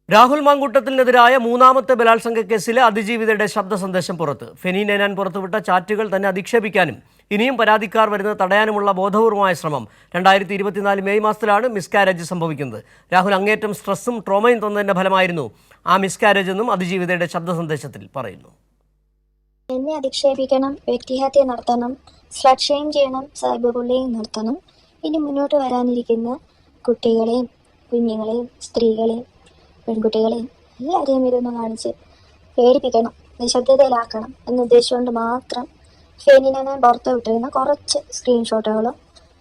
രാഹുൽ മാങ്കൂട്ടത്തിനെതിരായ മൂന്നാമത്തെ ബലാത്സംഗ കേസിലെ അതിജീവിതയുടെ ശബ്ദ സന്ദേശം പുറത്ത്. ഫെനി നൈനാൻ പുറത്തുവിട്ട ചാറ്റുകൾ തന്നെ അധിക്ഷേപിക്കാനും ഇനിയും പരാതിക്കാർ വരുന്നത് തടയാനുമുള്ള ബോധപൂർവമായ ശ്രമം. 2024 മെയ് മാസത്തിലാണ് മിസ്കാരേജ് സംഭവിക്കുന്നത്. രാഹുൽ അങ്ങേറ്റം സ്ട്രെസ്സും ട്രോമയും തന്നതിന്റെ ഫലമായിരുന്നു ആ മിസ്കാരേജ് എന്നും അതിജീവിതയുടെ ശബ്ദ സന്ദേശത്തിൽ പറയുന്നു. എന്നെ അധിക്ഷേപിക്കണം, വ്യക്തിഹത്യ നടത്തണം, സ്ലട്ട് ഷെയിം ചെയ്യണം, സൈബർ ബുള്ളിയിങ് നടത്തണം. ഇനി മുന്നോട്ട് വരാനിരിക്കുന്ന കുട്ടികളെയും കുഞ്ഞുങ്ങളെയും സ്ത്രീകളെയും പെൺകുട്ടികളെയും എല്ലാവരെയും ഇതൊന്ന് കാണിച്ച് പേടിപ്പിക്കണം, നിശബ്ദതയിലാക്കണം എന്നുദ്ദേശിച്ചുകൊണ്ട് മാത്രം ഫെനി നൈനാൻ പുറത്തു വിട്ടിരുന്ന കുറച്ച് സ്ക്രീൻഷോട്ടുകളും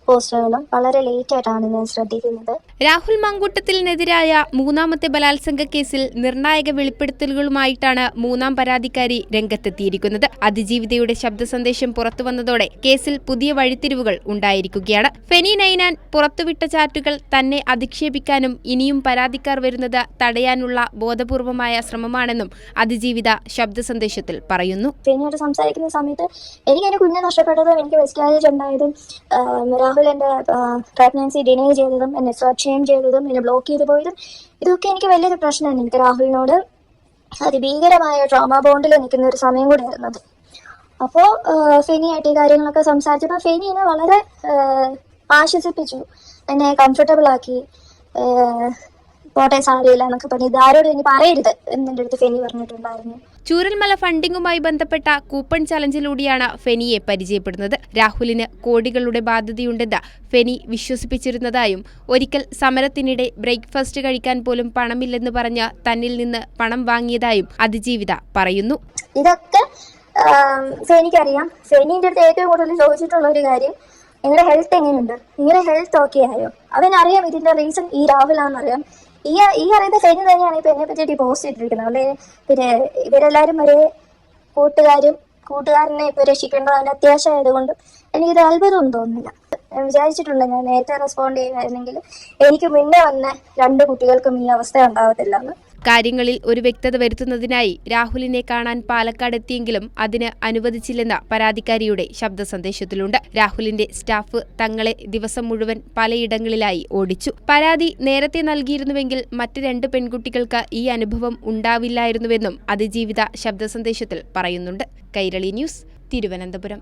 പോസ്റ്ററുകളും വളരെ ലേറ്റായിട്ടാണ് ഞാൻ ശ്രദ്ധിക്കുന്നത്. രാഹുൽ മാങ്കൂട്ടത്തിനെതിരായ മൂന്നാമത്തെ ബലാത്സംഗ കേസിൽ നിർണായക വെളിപ്പെടുത്തലുകളുമായിട്ടാണ് മൂന്നാം പരാതിക്കാരി രംഗത്തെത്തിയിരിക്കുന്നത്. അതിജീവിതയുടെ ശബ്ദ സന്ദേശം പുറത്തുവന്നതോടെ കേസിൽ പുതിയ വഴിത്തിരിവുകൾ ഉണ്ടായിരിക്കുകയാണ്. ഫെനി നൈനാൻ പുറത്തുവിട്ട ചാറ്റുകൾ തന്നെ അധിക്ഷേപിക്കാനും ഇനിയും പരാതിക്കാർ വരുന്നത് തടയാനുള്ള ബോധപൂർവമായ ശ്രമമാണെന്നും അതിജീവിത ശബ്ദ സന്ദേശത്തിൽ പറയുന്നു. ഫെനിയോട് സംസാരിക്കുന്ന സമയത്ത് എനിക്ക് എന്റെ കുഞ്ഞെ നഷ്ടപ്പെട്ടതും എനിക്ക് മിസ്കാരേജ് ഉണ്ടായതും രാഹുൽ എന്റെ പ്രഗ്നൻസി ഡിനൈ ചെയ്തതും എന്നെ സ്ലട്ട് ഷെയിം ചെയ്തതും എന്നെ ബ്ലോക്ക് ചെയ്തു പോയതും ഇതൊക്കെ എനിക്ക് വലിയൊരു പ്രശ്നമാണ്. എനിക്ക് രാഹുലിനോട് അതിഭീകരമായ ട്രോമ ബോണ്ടിൽ നിൽക്കുന്ന ഒരു സമയം കൂടെ ആയിരുന്നത്. അപ്പോൾ ഫെനിയായിട്ട് ഈ കാര്യങ്ങളൊക്കെ സംസാരിച്ചപ്പോൾ ഫെനി എന്നെ വളരെ ആശ്വസിപ്പിച്ചു, എന്നെ കംഫർട്ടബിൾ ആക്കി. പോട്ടെ, സാരിയില്ല എന്നൊക്കെ പറഞ്ഞു, ഇതാരോടും ഇനി പറയരുത് എന്നെ അടുത്ത് ഫെനി പറഞ്ഞിട്ടുണ്ടായിരുന്നു. ചൂരൽമല ഫണ്ടിങ്ങുമായി ബന്ധപ്പെട്ട കൂപ്പൺ ചലഞ്ചിലൂടെയാണ് ഫെനിയെ പരിചയപ്പെടുന്നത്. രാഹുലിന് കോടികളുടെ ബാധ്യതയുണ്ടെന്ന് ഫെനി വിശ്വസിപ്പിച്ചിരുന്നതായും ഒരിക്കൽ സമരത്തിനിടെ ബ്രേക്ക്ഫാസ്റ്റ് കഴിക്കാൻ പോലും പണമില്ലെന്ന് പറഞ്ഞ് തന്നിൽ നിന്ന് പണം വാങ്ങിയതായും അതിജീവിത പറയുന്നു. ഇതൊക്കെ ഫെനിക്കറിയാം. ഫെനിന്റെ അടുത്ത് ഏറ്റവും കൂടുതൽ ചോദിച്ചിട്ടുള്ള ഒരു കാര്യം, നിങ്ങളുടെ ഹെൽത്ത് എങ്ങനെയുണ്ട്, നിങ്ങളുടെ ഹെൽത്ത് ഓക്കെ ആയോ? അവനറിയാം ഇതിന്റെ റീസൺ ഈ രാഹുലാണെന്നറിയാം. ഈ അറിയുന്ന ഫെനി തന്നെയാണ് ഇപ്പൊ എന്നെ പറ്റി പോസ്റ്റ് ഇട്ടിരിക്കുന്നത്. അല്ലെ പിന്നെ ഇവരെല്ലാരും ഒരേ കൂട്ടുകാരനെ ഇപ്പൊ രക്ഷിക്കേണ്ടത് അത്യാവശ്യമായതുകൊണ്ട് എനിക്കിത് അത്ഭുതമൊന്നും തോന്നുന്നില്ല. ഞാൻ വിചാരിച്ചിട്ടുണ്ട്, ഞാൻ നേരത്തെ റെസ്പോണ്ട് ചെയ്യുമായിരുന്നെങ്കിൽ എനിക്ക് മുന്നേ വന്ന 2 കുട്ടികൾക്കും ഈ അവസ്ഥ ഉണ്ടാവത്തില്ല എന്ന്. കാര്യങ്ങളിൽ ഒരു വ്യക്തത വരുത്തുന്നതിനായി രാഹുലിനെ കാണാൻ പാലക്കാട് എത്തിയെങ്കിലും അതിന് അനുവദിച്ചില്ലെന്ന പരാതിക്കാരിയുടെ ശബ്ദ സന്ദേശത്തിലുണ്ട്. രാഹുലിന്റെ സ്റ്റാഫ് തങ്ങളെ ദിവസം മുഴുവൻ പലയിടങ്ങളിലായി ഓടിച്ചു. പരാതി നേരത്തെ നൽകിയിരുന്നുവെങ്കിൽ മറ്റ് 2 പെൺകുട്ടികൾക്ക് ഈ അനുഭവം ഉണ്ടാവില്ലായിരുന്നുവെന്നും അതിജീവിത ശബ്ദ സന്ദേശത്തിൽ പറയുന്നുണ്ട്. കൈരളി ന്യൂസ്, തിരുവനന്തപുരം.